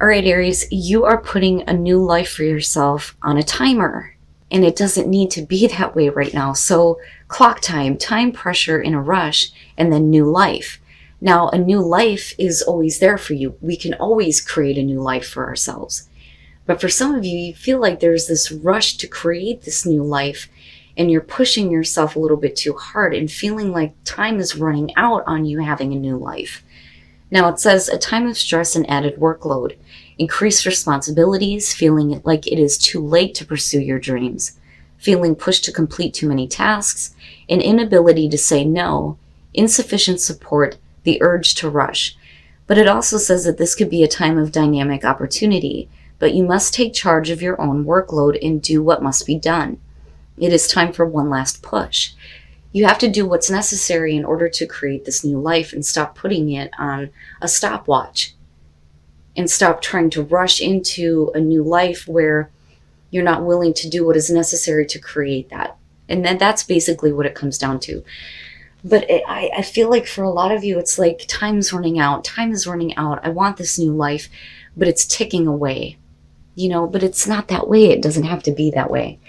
All right, Aries, you are putting a new life for yourself on a timer, and it doesn't need to be that way right now. So clock time, time pressure in a rush, and then new life. Now, a new life is always there for you. We can always create a new life for ourselves. But for some of you, you feel like there's this rush to create this new life, and you're pushing yourself a little bit too hard and feeling like time is running out on you having a new life. Now it says a time of stress and added workload, increased responsibilities, feeling like it is too late to pursue your dreams, feeling pushed to complete too many tasks, an inability to say no, insufficient support, the urge to rush. But it also says that this could be a time of dynamic opportunity, but you must take charge of your own workload and do what must be done. It is time for one last push. You have to do what's necessary in order to create this new life and stop putting it on a stopwatch and stop trying to rush into a new life where you're not willing to do what is necessary to create that. And then that's basically what it comes down to. But I feel like for a lot of you, it's like time's running out. Time is running out. I want this new life, but it's ticking away. But it's not that way. It doesn't have to be that way.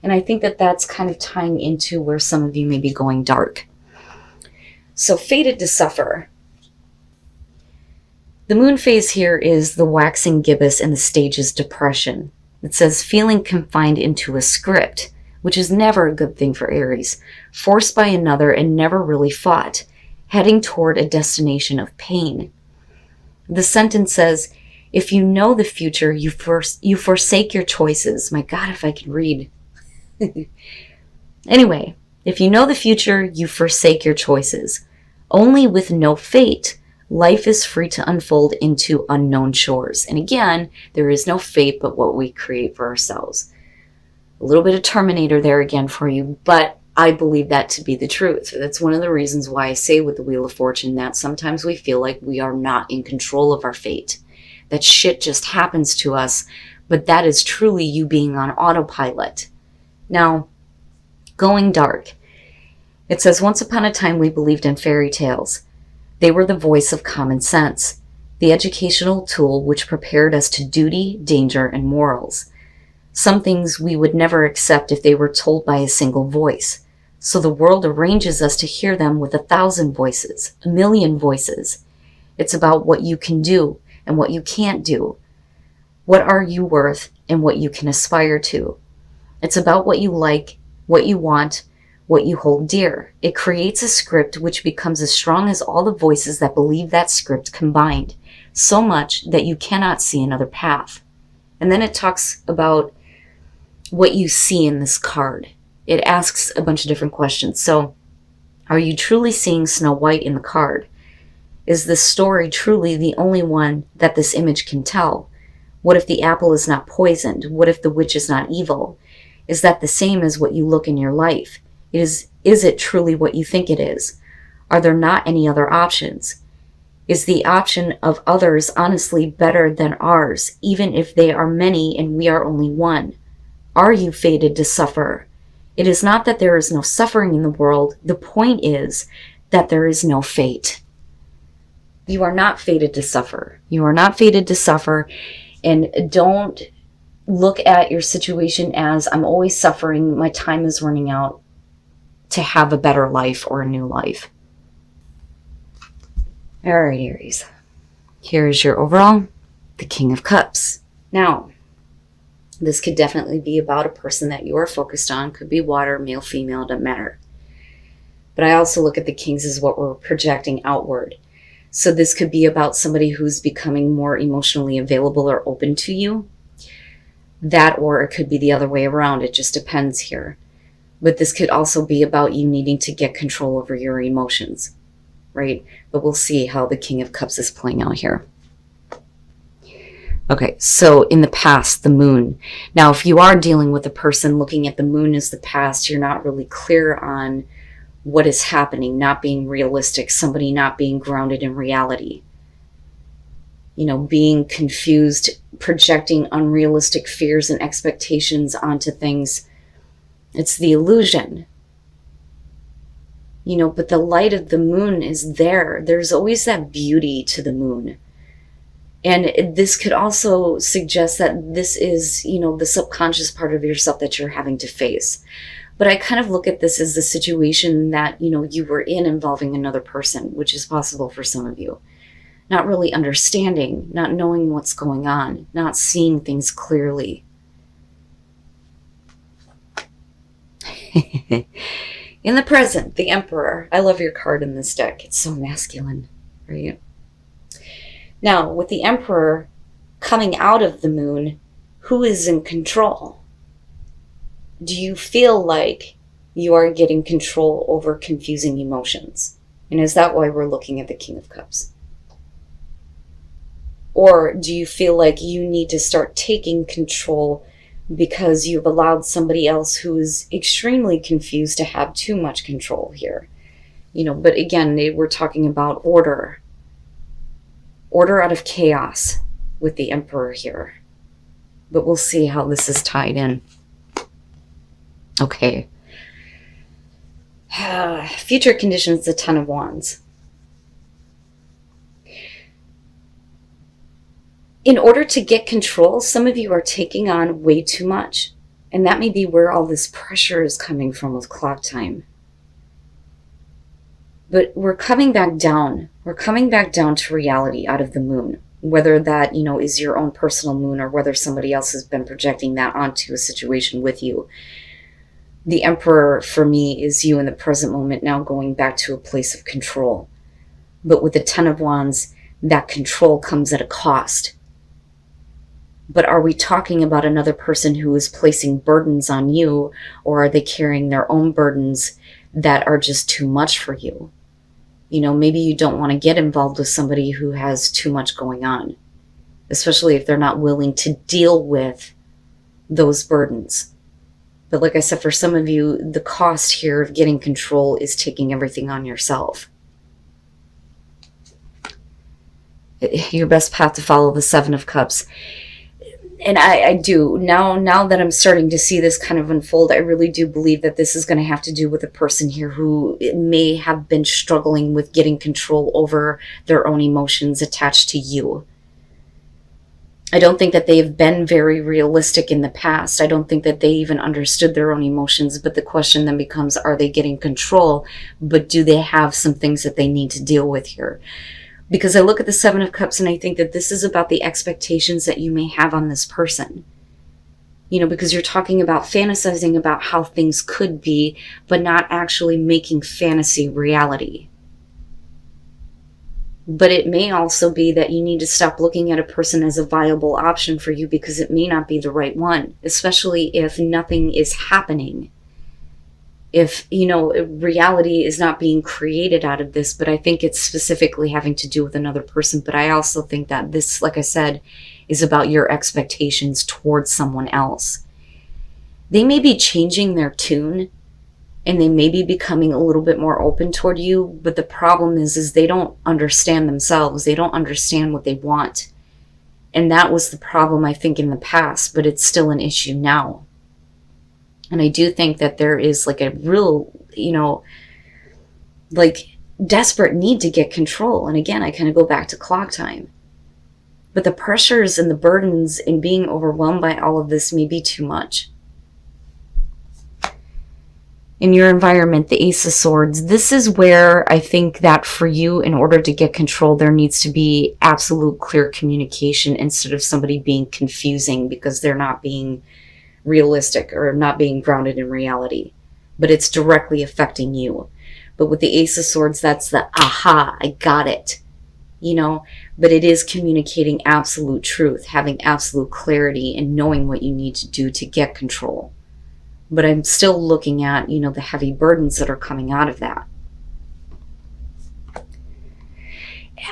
And I think that that's kind of tying into where some of you may be going dark. So fated to suffer. The moon phase here is the waxing gibbous and the stages depression. It says feeling confined into a script, which is never a good thing for Aries. Forced by another and never really fought. Heading toward a destination of pain. The sentence says, if you know the future, you forsake your choices. My God, if I could read. Anyway, if you know the future, you forsake your choices. Only with no fate, life is free to unfold into unknown shores. And again, there is no fate but what we create for ourselves. A little bit of Terminator there again for you, but I believe that to be the truth. That's one of the reasons why I say with the Wheel of Fortune that sometimes we feel like we are not in control of our fate. That shit just happens to us, but that is truly you being on autopilot. Now, going dark. It says, once upon a time we believed in fairy tales. They were the voice of common sense, the educational tool which prepared us to duty, danger, and morals. Some things we would never accept if they were told by a single voice. So the world arranges us to hear them with 1,000 voices, 1,000,000 voices. It's about what you can do and what you can't do. What are you worth and what you can aspire to. It's about what you like, what you want, what you hold dear. It creates a script which becomes as strong as all the voices that believe that script combined, so much that you cannot see another path. And then it talks about what you see in this card. It asks a bunch of different questions. So, are you truly seeing Snow White in the card? Is this story truly the only one that this image can tell? What if the apple is not poisoned? What if the witch is not evil? Is that the same as what you look in your life? Is it truly what you think it is? Are there not any other options? Is the option of others honestly better than ours, even if they are many and we are only one? Are you fated to suffer? It is not that there is no suffering in the world. The point is that there is no fate. You are not fated to suffer. You are not fated to suffer. And don't look at your situation as I'm always suffering, my time is running out to have a better life or a new life. All right, Aries. Here is your overall, the King of Cups. Now, this could definitely be about a person that you are focused on. Could be water, male, female, doesn't matter. But I also look at the Kings as what we're projecting outward. So this could be about somebody who's becoming more emotionally available or open to you. That, or it could be the other way around. It just depends here. But this could also be about you needing to get control over your emotions, right? But we'll see how the King of Cups is playing out here. Okay, so in the past, the moon. Now, if you are dealing with a person looking at the moon as the past, you're not really clear on what is happening, not being realistic, somebody not being grounded in reality. Being confused, projecting unrealistic fears and expectations onto things. It's the illusion. But the light of the moon is there. There's always that beauty to the moon. And this could also suggest that this is, the subconscious part of yourself that you're having to face. But I kind of look at this as the situation that, you were in involving another person, which is possible for some of you. Not really understanding, not knowing what's going on, not seeing things clearly. In the present, the Emperor. I love your card in this deck. It's so masculine, right? Now, with the Emperor coming out of the moon, who is in control? Do you feel like you are getting control over confusing emotions? And is that why we're looking at the King of Cups? Or do you feel like you need to start taking control because you've allowed somebody else who is extremely confused to have too much control here? But again, we're talking about order. Order out of chaos with the Emperor here. But we'll see how this is tied in. Okay. Future conditions, the Ten of Wands. In order to get control, some of you are taking on way too much. And that may be where all this pressure is coming from with clock time. But we're coming back down. We're coming back down to reality out of the moon. Whether that, is your own personal moon or whether somebody else has been projecting that onto a situation with you. The Emperor, for me, is you in the present moment now going back to a place of control. But with the Ten of Wands, that control comes at a cost. But are we talking about another person who is placing burdens on you, or are they carrying their own burdens that are just too much for you? Maybe you don't want to get involved with somebody who has too much going on, especially if they're not willing to deal with those burdens. But like I said, for some of you, the cost here of getting control is taking everything on yourself. Your best path to follow, the Seven of Cups. And I do. Now that I'm starting to see this kind of unfold, I really do believe that this is going to have to do with a person here who may have been struggling with getting control over their own emotions attached to you. I don't think that they've been very realistic in the past. I don't think that they even understood their own emotions. But the question then becomes, are they getting control? But do they have some things that they need to deal with here? Because I look at the Seven of Cups and I think that this is about the expectations that you may have on this person. Because you're talking about fantasizing about how things could be, but not actually making fantasy reality. But it may also be that you need to stop looking at a person as a viable option for you because it may not be the right one, especially if nothing is happening. If, reality is not being created out of this, but I think it's specifically having to do with another person. But I also think that this, like I said, is about your expectations towards someone else. They may be changing their tune and they may be becoming a little bit more open toward you, but the problem is they don't understand themselves. They don't understand what they want. And that was the problem, I think, in the past, but it's still an issue now. And I do think that there is like a real, desperate need to get control. And again, I kind of go back to clock time. But the pressures and the burdens and being overwhelmed by all of this may be too much. In your environment, the Ace of Swords, this is where I think that for you, in order to get control, there needs to be absolute clear communication instead of somebody being confusing because they're not being realistic or not being grounded in reality, but it's directly affecting you. But with the Ace of Swords, that's the aha, I got it, but it is communicating absolute truth, having absolute clarity and knowing what you need to do to get control. But I'm still looking at, the heavy burdens that are coming out of that.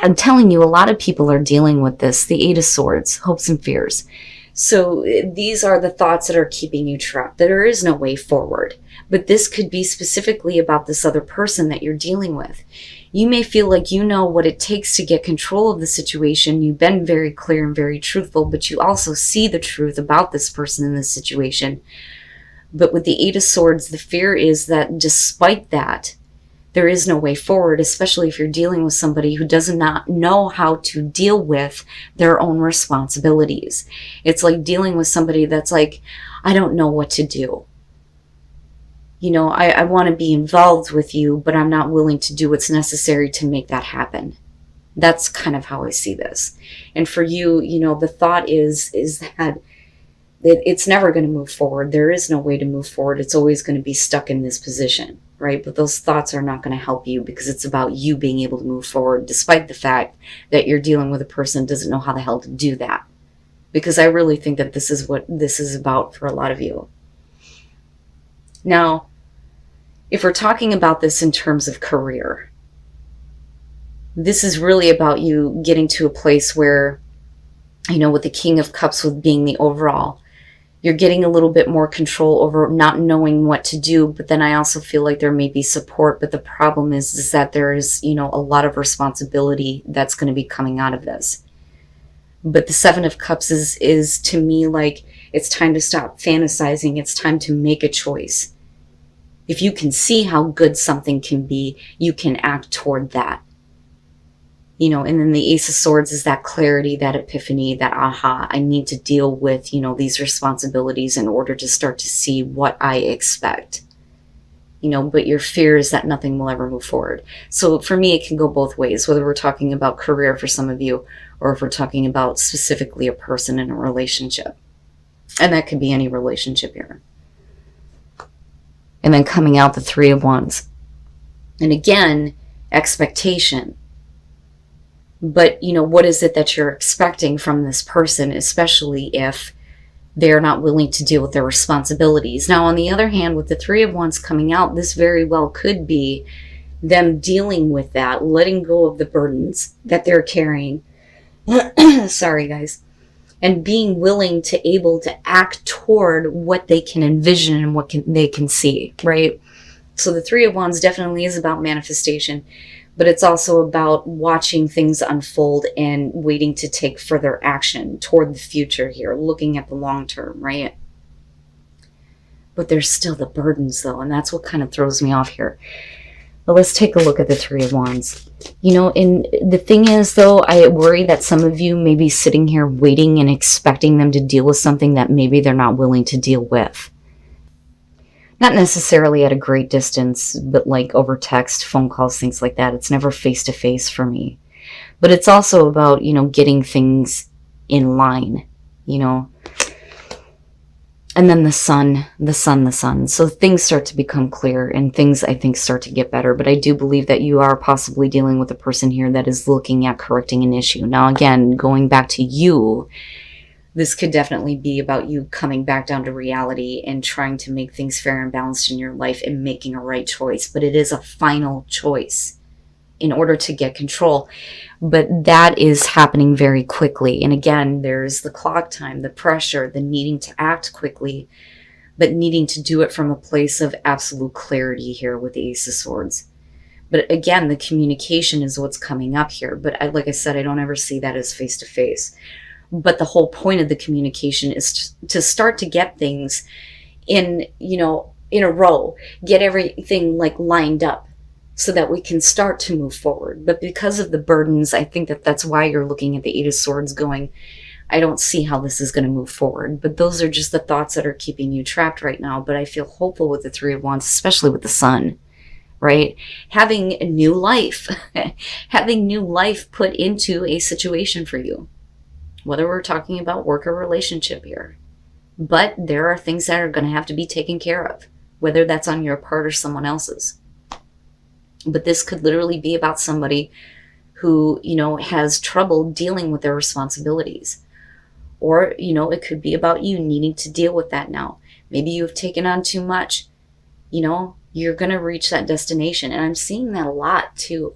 I'm telling you, a lot of people are dealing with this, the Eight of Swords, hopes and fears. So these are the thoughts that are keeping you trapped. There is no way forward. But this could be specifically about this other person that you're dealing with. You may feel like you know what it takes to get control of the situation. You've been very clear and very truthful, but you also see the truth about this person in this situation. But with the Eight of Swords, the fear is that despite that, there is no way forward, especially if you're dealing with somebody who does not know how to deal with their own responsibilities. It's like dealing with somebody that's like, I don't know what to do. You know, I want to be involved with you, but I'm not willing to do what's necessary to make that happen. That's kind of how I see this. And for you, you know, the thought is that it's never going to move forward. There is no way to move forward. It's always going to be stuck in this position, right? But those thoughts are not going to help you, because it's about you being able to move forward, despite the fact that you're dealing with a person who doesn't know how the hell to do that. Because I really think that this is what this is about for a lot of you. Now, if we're talking about this in terms of career, this is really about you getting to a place where, you know, with the King of Cups, with being the overall, you're getting a little bit more control over not knowing what to do. But then I also feel like there may be support. But the problem is that there is, you know, a lot of responsibility that's going to be coming out of this. But the Seven of Cups is to me like, it's time to stop fantasizing. It's time to make a choice. If you can see how good something can be, you can act toward that. You know, and then the Ace of Swords is that clarity, that epiphany, that aha, I need to deal with, you know, these responsibilities in order to start to see what I expect. You know, but your fear is that nothing will ever move forward. So for me, it can go both ways, whether we're talking about career for some of you, or if we're talking about specifically a person in a relationship. And that could be any relationship here. And then coming out the Three of Wands. And again, expectation. But, you know, what is it that you're expecting from this person, especially if they're not willing to deal with their responsibilities? Now, on the other hand, with the Three of Wands coming out, this very well could be them dealing with that, letting go of the burdens that they're carrying. Sorry, guys. And being willing to able to act toward what they can envision and what they can see, right? So the Three of Wands definitely is about manifestation. But it's also about watching things unfold and waiting to take further action toward the future here, looking at the long term, right? But there's still the burdens, though, and that's what kind of throws me off here. But let's take a look at the Three of Wands. You know, and the thing is, though, I worry that some of you may be sitting here waiting and expecting them to deal with something that maybe they're not willing to deal with. Not necessarily at a great distance, but like over text, phone calls, things like that. It's never face-to-face for me. But it's also about, you know, getting things in line, you know. And then the sun. So things start to become clear and things, I think, start to get better. But I do believe that you are possibly dealing with a person here that is looking at correcting an issue. Now, again, going back to you, this could definitely be about you coming back down to reality and trying to make things fair and balanced in your life and making a right choice. But it is a final choice in order to get control. But that is happening very quickly. And again, there's the clock time, the pressure, the needing to act quickly, but needing to do it from a place of absolute clarity here with the Ace of Swords. But again, the communication is what's coming up here. But like I said, I don't ever see that as face-to-face. But the whole point of the communication is to start to get things in, you know, in a row, get everything like lined up so that we can start to move forward. But because of the burdens, I think that that's why you're looking at the Eight of Swords going, I don't see how this is going to move forward. But those are just the thoughts that are keeping you trapped right now. But I feel hopeful with the Three of Wands, especially with the Sun, right? Having a new life, having new life put into a situation for you. Whether we're talking about work or relationship here. But there are things that are going to have to be taken care of, whether that's on your part or someone else's. But this could literally be about somebody who, you know, has trouble dealing with their responsibilities. Or, you know, it could be about you needing to deal with that now. Maybe you've taken on too much. You know, you're going to reach that destination. And I'm seeing that a lot too,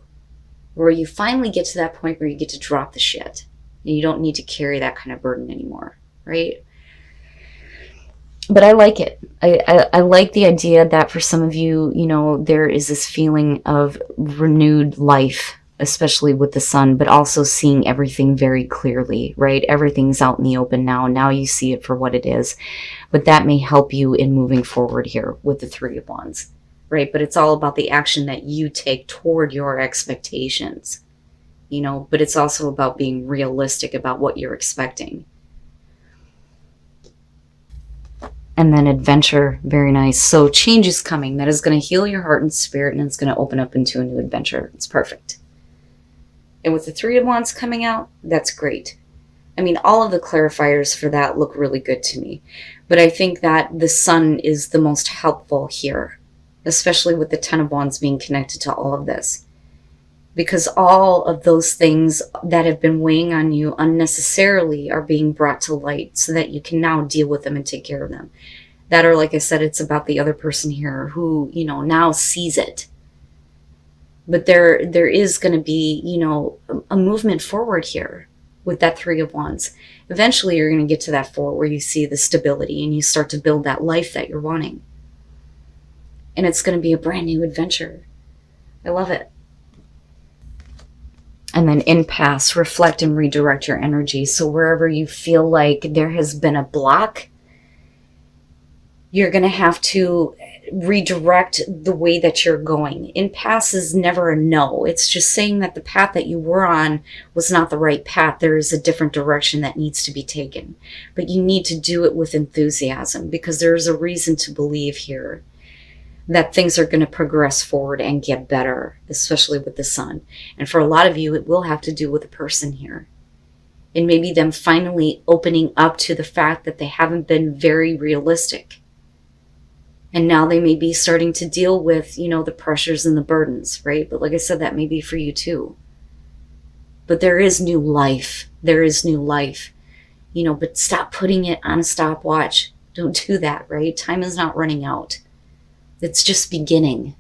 where you finally get to that point where you get to drop the shit. And you don't need to carry that kind of burden anymore, right? But I like it. I like the idea that for some of you, you know, there is this feeling of renewed life, especially with the Sun, but also seeing everything very clearly, right? Everything's out in the open now. Now you see it for what it is. But that may help you in moving forward here with the Three of Wands. right? But it's all about the action that you take toward your expectations, but it's also about being realistic about what you're expecting. And then adventure, very nice. So change is coming. That is going to heal your heart and spirit, and it's going to open up into a new adventure. It's perfect. And with the Three of Wands coming out, that's great. I mean, all of the clarifiers for that look really good to me. But I think that the Sun is the most helpful here, especially with the Ten of Wands being connected to all of this. Because all of those things that have been weighing on you unnecessarily are being brought to light so that you can now deal with them and take care of them. That, or like I said, it's about the other person here who, now sees it. But there is going to be, a movement forward here with that Three of Wands. Eventually you're going to get to that Four where you see the stability and you start to build that life that you're wanting. And it's going to be a brand new adventure. I love it. And then impasse, reflect and redirect your energy. So wherever you feel like there has been a block, you're going to have to redirect the way that you're going. Impasse is never a no. It's just saying that the path that you were on was not the right path. There is a different direction that needs to be taken. But you need to do it with enthusiasm, because there is a reason to believe here that things are going to progress forward and get better, especially with the Sun. And for a lot of you, it will have to do with a person here. And maybe them finally opening up to the fact that they haven't been very realistic. And now they may be starting to deal with, the pressures and the burdens, right? But like I said, that may be for you too. But there is new life. There is new life. But stop putting it on a stopwatch. Don't do that, right? Time is not running out. It's just beginning.